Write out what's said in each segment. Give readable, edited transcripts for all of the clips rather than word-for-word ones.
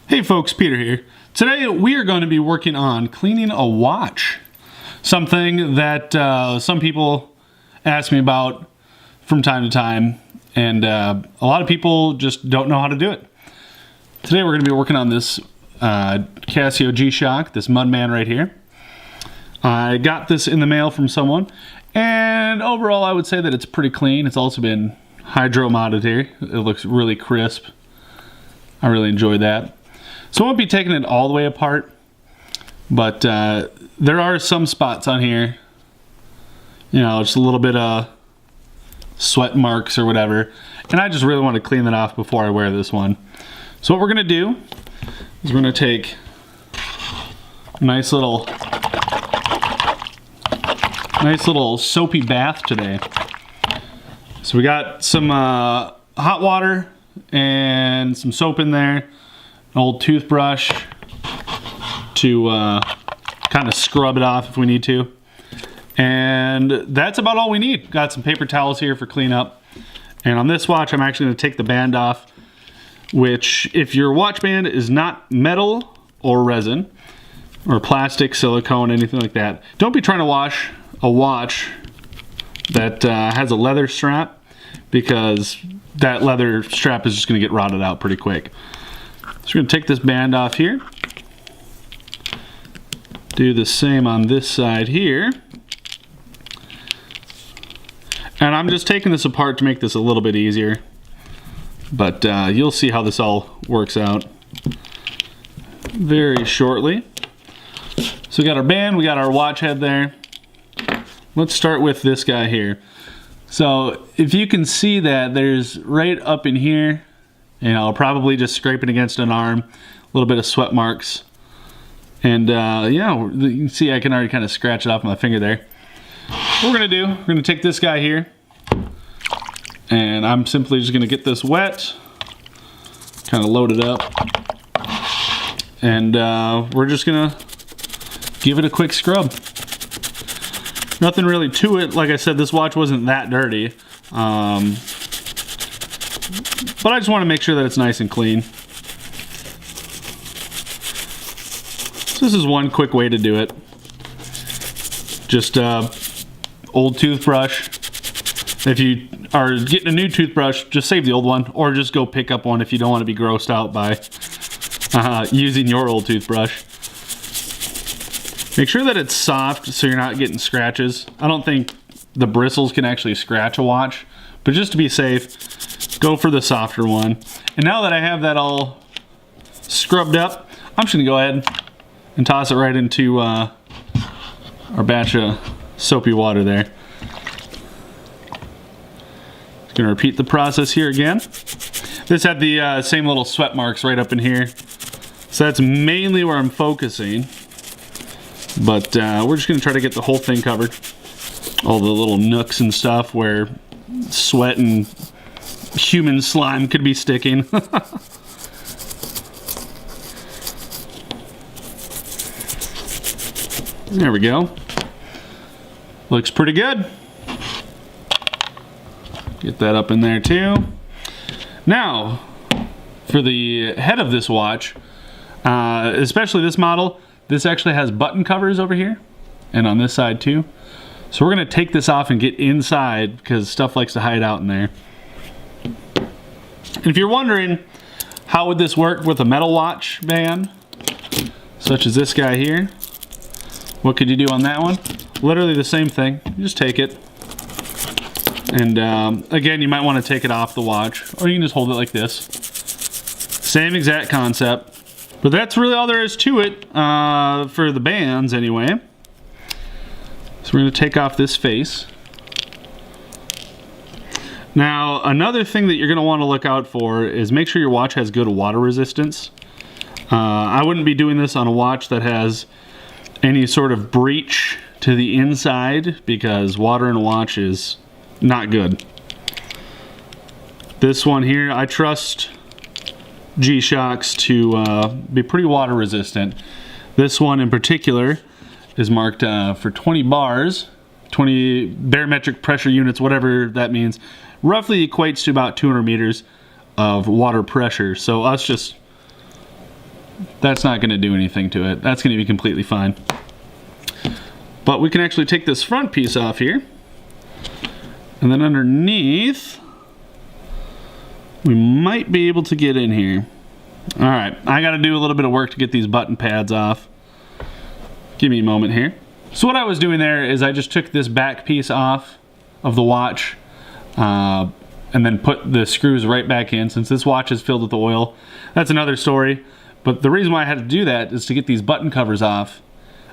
Hey folks, Peter here. Today we are going to be working on cleaning a watch. Something that some people ask me about from time to time, and a lot of people just don't know how to do it. Today we're going to be working on this Casio G-Shock, this Mudman right here. I got this in the mail from someone, and overall I would say that it's pretty clean. It's also been hydro modded here. It looks really crisp. I really enjoy that. So I won't be taking it all the way apart, but there are some spots on here, you know, just a little bit of sweat marks or whatever, and I just really want to clean that off before I wear this one. So what we're going to do is we're going to take a nice little soapy bath today. So we got some hot water and some soap in there. An old toothbrush to kind of scrub it off if we need to. And that's about all we need. Got some paper towels here for cleanup. And on this watch, I'm actually going to take the band off, which if your watch band is not metal or resin or plastic, silicone, anything like that, don't be trying to wash a watch that has a leather strap, because that leather strap is just going to get rotted out pretty quick. So we're going to take this band off here. Do the same on this side here. And I'm just taking this apart to make this a little bit easier. But you'll see how this all works out very shortly. So we got our band, we got our watch head there. Let's start with this guy here. So if you can see that, there's right up in here, you know, probably just scraping against an arm, a little bit of sweat marks. And yeah, you can see I can already kind of scratch it off my finger there. What we're gonna do, we're gonna take this guy here, and I'm simply just gonna get this wet, kind of load it up, and we're just gonna give it a quick scrub. Nothing really to it. Like I said, this watch wasn't that dirty. But I just want to make sure that it's nice and clean. So this is one quick way to do it. Just old toothbrush. If you are getting a new toothbrush, just save the old one, or just go pick up one if you don't want to be grossed out by using your old toothbrush. Make sure that it's soft so you're not getting scratches. I don't think the bristles can actually scratch a watch, but just to be safe, go for the softer one. And now that I have that all scrubbed up, I'm just gonna go ahead and toss it right into our batch of soapy water there. Just gonna repeat the process here again. This had the same little sweat marks right up in here, so that's mainly where I'm focusing. But we're just gonna try to get the whole thing covered. All the little nooks and stuff where sweat and human slime could be sticking. There we go. Looks pretty good. Get that up in there too. Now, for the head of this watch, especially this model, this actually has button covers over here and on this side too. So we're going to take this off and get inside, because stuff likes to hide out in there. And if you're wondering, how would this work with a metal watch band, such as this guy here? What could you do on that one? Literally the same thing. You just take it. And again, you might want to take it off the watch, or you can just hold it like this. Same exact concept. But that's really all there is to it, for the bands anyway. So we're going to take off this face. Now, another thing that you're going to want to look out for is make sure your watch has good water resistance. I wouldn't be doing this on a watch that has any sort of breach to the inside, because water in a watch is not good. This one here, I trust G-Shocks to be pretty water resistant. This one in particular is marked for 20 bars, 20 barometric pressure units, whatever that means. Roughly equates to about 200 meters of water pressure. So us just That's not going to do anything to it. That's going to be completely fine. But we can actually take this front piece off here. And then underneath, we might be able to get in here. All right, I got to do a little bit of work to get these button pads off. Give me a moment here. So what I was doing there is I just took this back piece off of the watch and then put the screws right back in, since this watch is filled with oil. That's another story. But the reason why I had to do that is to get these button covers off.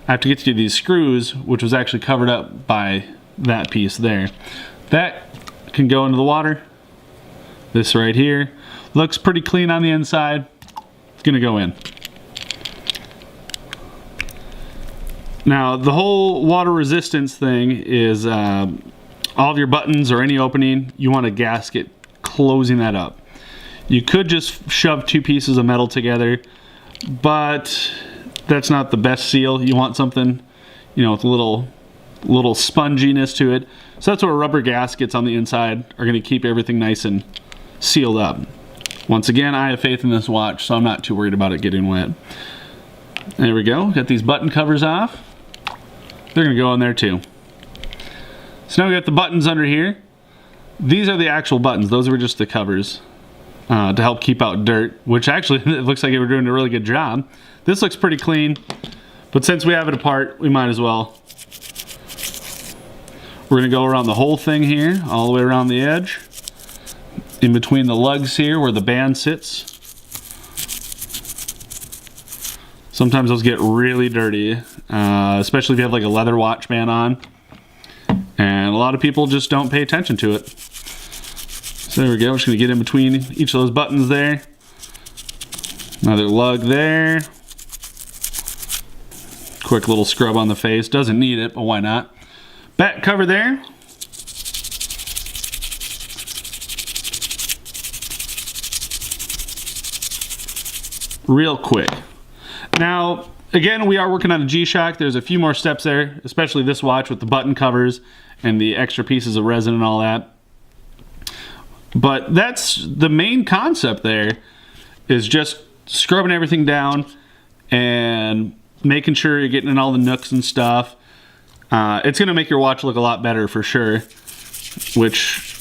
I have to get to these screws, which was actually covered up by that piece there. That can go into the water. This right here looks pretty clean on the inside. It's gonna go in. Now the whole water resistance thing is all of your buttons or any opening, you want a gasket closing that up. You could just shove two pieces of metal together, but that's not the best seal. You want something, you know, with a little sponginess to it. So that's where rubber gaskets on the inside are going to keep everything nice and sealed up. Once again, I have faith in this watch, so I'm not too worried about it getting wet. There we go. Got these button covers off. They're going to go in there too. So now we got the buttons under here. These are the actual buttons. Those were just the covers to help keep out dirt, which actually it looks like they were doing a really good job. This looks pretty clean, but since we have it apart, we might as well. We're going to go around the whole thing here, all the way around the edge, in between the lugs here where the band sits. Sometimes those get really dirty, especially if you have like a leather watch band on, and a lot of people just don't pay attention to it. So there we go. We're just going to get in between each of those buttons there. Another lug there. Quick little scrub on the face. Doesn't need it, but why not? Back cover there. Real quick. Now, again, we are working on a G-Shock. There's a few more steps there, especially this watch with the button covers and the extra pieces of resin and all that. But that's the main concept there, is just scrubbing everything down and making sure you're getting in all the nooks and stuff. It's going to make your watch look a lot better for sure, which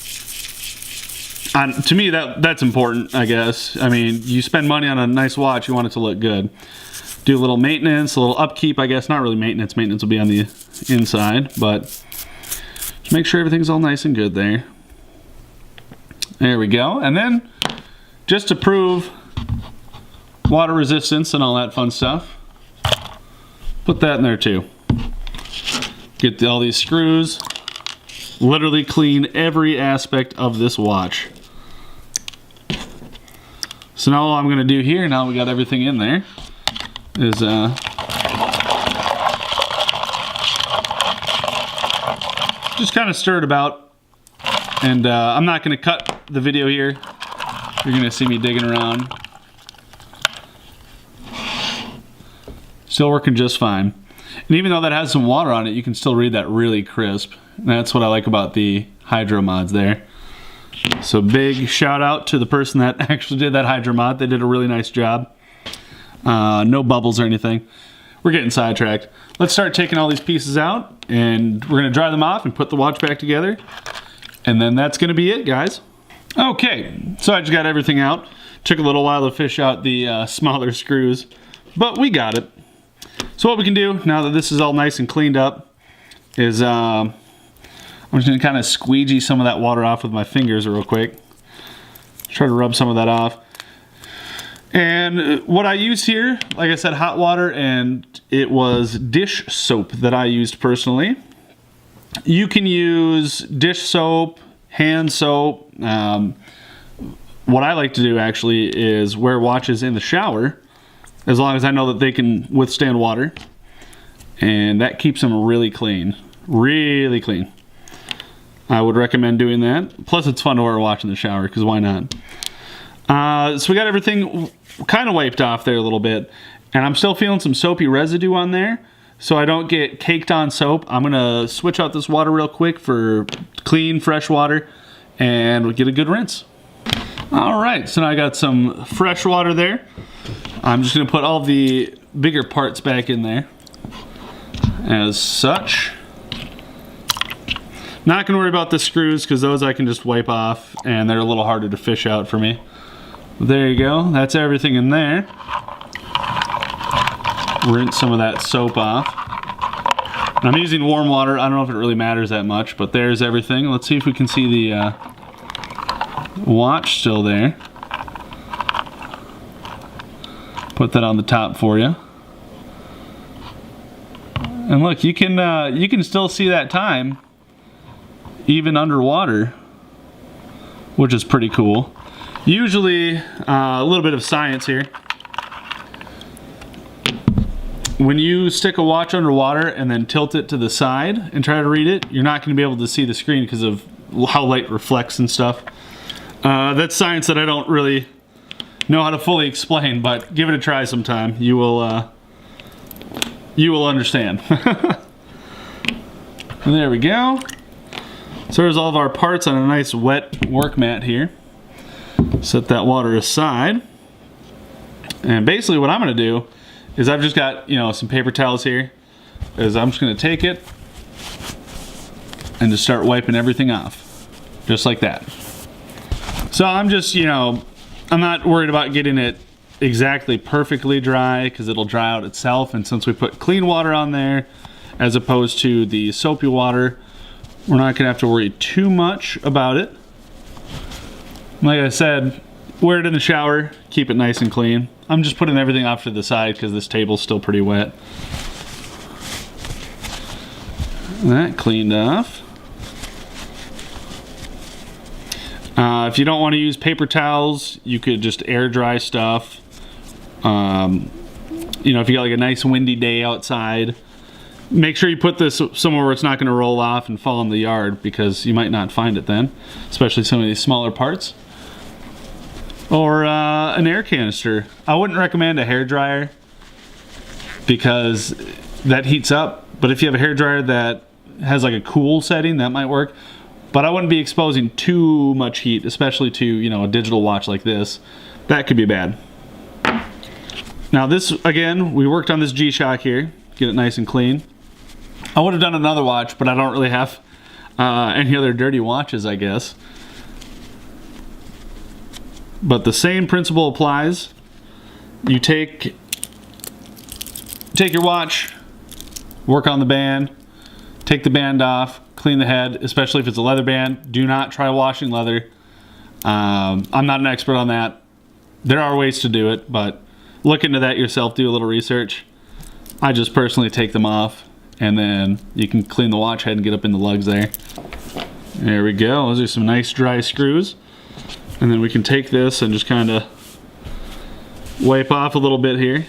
to me that's important, I guess. I mean, you spend money on a nice watch, you want it to look good. Do a little maintenance, a little upkeep, I guess. Not really maintenance. Maintenance will be on the inside, but just make sure everything's all nice and good there. There we go. And then, just to prove water resistance and all that fun stuff, put that in there too. Get all these screws. Literally clean every aspect of this watch. So now all I'm going to do here, now we got everything in there, is just kind of stir it about. And I'm not going to cut the video here. You're going to see me digging around. Still working just fine. And even though that has some water on it, you can still read that really crisp. And that's what I like about the Hydro mods there. So big shout out to the person that actually did that Hydro mod. They did a really nice job. No bubbles or anything. We're getting sidetracked. Let's start taking all these pieces out, and we're going to dry them off and put the watch back together. And then that's going to be it, guys. Okay, so I just got everything out. Took a little while to fish out the smaller screws, but we got it. So what we can do, now that this is all nice and cleaned up, is I'm just going to kind of squeegee some of that water off with my fingers real quick. Try to rub some of that off. And what I use here, like I said, hot water, and it was dish soap that I used personally. You can use dish soap, hand soap. What I like to do actually is wear watches in the shower, as long as I know that they can withstand water. And that keeps them really clean. Really clean. I would recommend doing that. Plus it's fun to wear a watch in the shower, because why not? So we got everything kind of wiped off there a little bit. And I'm still feeling some soapy residue on there. So I don't get caked on soap, I'm going to switch out this water real quick for clean, fresh water, and we'll get a good rinse. Alright, so now I got some fresh water there. I'm just going to put all the bigger parts back in there as such. Not going to worry about the screws because those I can just wipe off and they're a little harder to fish out for me. There you go. That's everything in there. Rinse some of that soap off. And I'm using warm water. I don't know if it really matters that much, but there's everything. Let's see if we can see the watch still there. Put that on the top for you. And look, you can still see that time even underwater, which is pretty cool. Usually, a little bit of science here. When you stick a watch underwater and then tilt it to the side and try to read it, you're not going to be able to see the screen because of how light reflects and stuff. That's science that I don't really know how to fully explain, but give it a try sometime. You will understand. And there we go. So there's all of our parts on a nice wet work mat here. Set that water aside. And basically what I'm going to do is I've just got, some paper towels here. Is I'm just going to take it and just start wiping everything off. Just like that. So I'm just, I'm not worried about getting it exactly perfectly dry because it'll dry out itself. And since we put clean water on there as opposed to the soapy water, we're not going to have to worry too much about it. Like I said, wear it in the shower, keep it nice and clean. I'm just putting everything off to the side because this table's still pretty wet. That cleaned off. If you don't want to use paper towels, you could just air dry stuff. If you got like a nice windy day outside, make sure you put this somewhere where it's not going to roll off and fall in the yard because you might not find it then, especially some of these smaller parts. Or an air canister. I wouldn't recommend a hair dryer because that heats up, but if you have a hair dryer that has like a cool setting, that might work. But I wouldn't be exposing too much heat, especially to, a digital watch like this. That could be bad. Now this, again, we worked on this G-Shock here. Get it nice and clean. I would have done another watch, but I don't really have any other dirty watches, I guess. But the same principle applies. You take your watch, work on the band, take the band off, clean the head, especially if it's a leather band. Do not try washing leather. I'm not an expert on that. There are ways to do it, but look into that yourself, do a little research. I just personally take them off, and then you can clean the watch head and get up in the lugs there. There we go. Those are some nice dry screws. And then we can take this and just kind of wipe off a little bit here.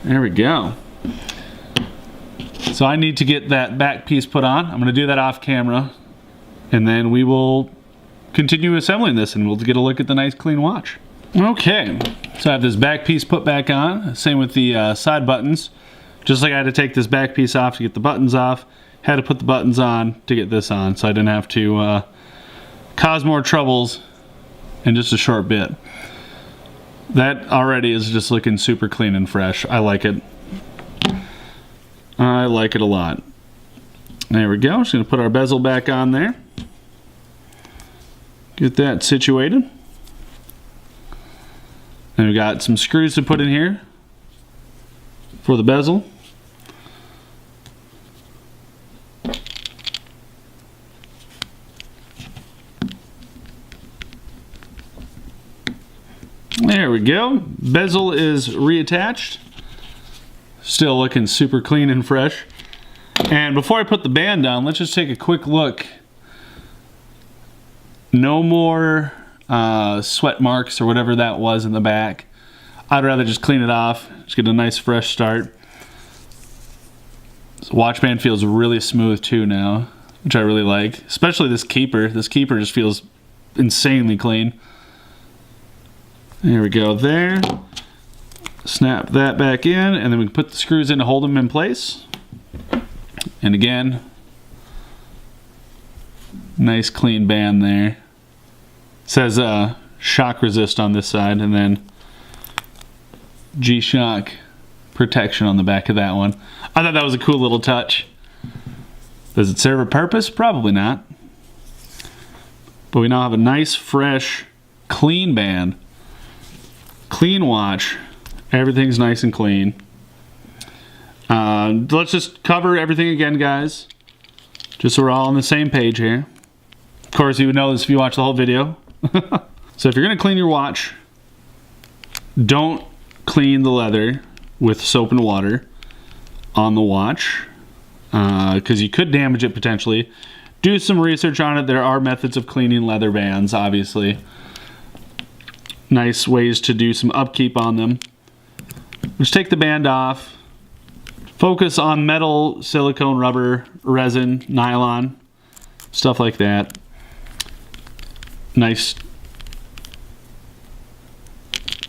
There we go. So I need to get that back piece put on. I'm going to do that off camera. And then we will continue assembling this and we'll get a look at the nice clean watch. Okay, so I have this back piece put back on. Same with the side buttons. Just like I had to take this back piece off to get the buttons off, had to put the buttons on to get this on, so I didn't have to cause more troubles in just a short bit. That already is just looking super clean and fresh. I like it. I like it a lot. There we go. Just going to put our bezel back on there. Get that situated. And we got some screws to put in here for the bezel. There we go. Bezel is reattached. Still looking super clean and fresh. And before I put the band down, let's just take a quick look. No more sweat marks or whatever that was in the back. I'd rather just clean it off, just get a nice fresh start. This watch band feels really smooth too now, which I really like. Especially this keeper. This keeper just feels insanely clean. There we go there. Snap that back in, and then we can put the screws in to hold them in place. And again, nice clean band there. It says shock resist on this side, and then G-Shock protection on the back of that one. I thought that was a cool little touch. Does it serve a purpose? Probably not. But we now have a nice, fresh, clean band. Clean watch. Everything's nice and clean. Let's just cover everything again, guys. Just so we're all on the same page here. Of course, you would know this if you watch the whole video. So if you're going to clean your watch, don't clean the leather with soap and water on the watch, because you could damage it potentially. Do some research on it. There are methods of cleaning leather bands, obviously. Nice ways to do some upkeep on them. Just take the band off. Focus on metal, silicone, rubber, resin, nylon, stuff like that. Nice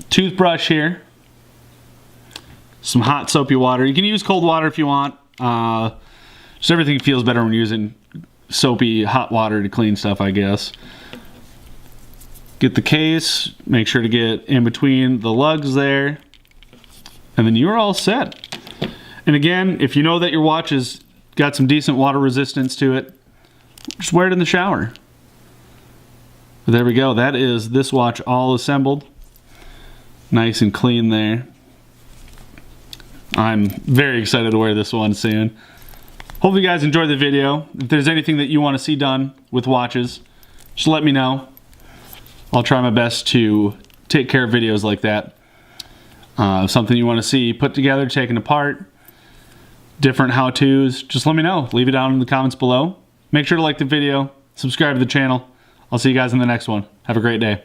toothbrush here. Some hot soapy water. You can use cold water if you want. Just everything feels better when you're using soapy hot water to clean stuff, I guess. Get the case. Make sure to get in between the lugs there. And then you're all set. And again, if you know that your watch has got some decent water resistance to it, just wear it in the shower. But there we go. That is this watch all assembled. Nice and clean there. I'm very excited to wear this one soon. Hope you guys enjoyed the video. If there's anything that you want to see done with watches, just let me know. I'll try my best to take care of videos like that. Something you want to see put together, taken apart, different how-tos, just let me know. Leave it down in the comments below. Make sure to like the video, subscribe to the channel. I'll see you guys in the next one. Have a great day.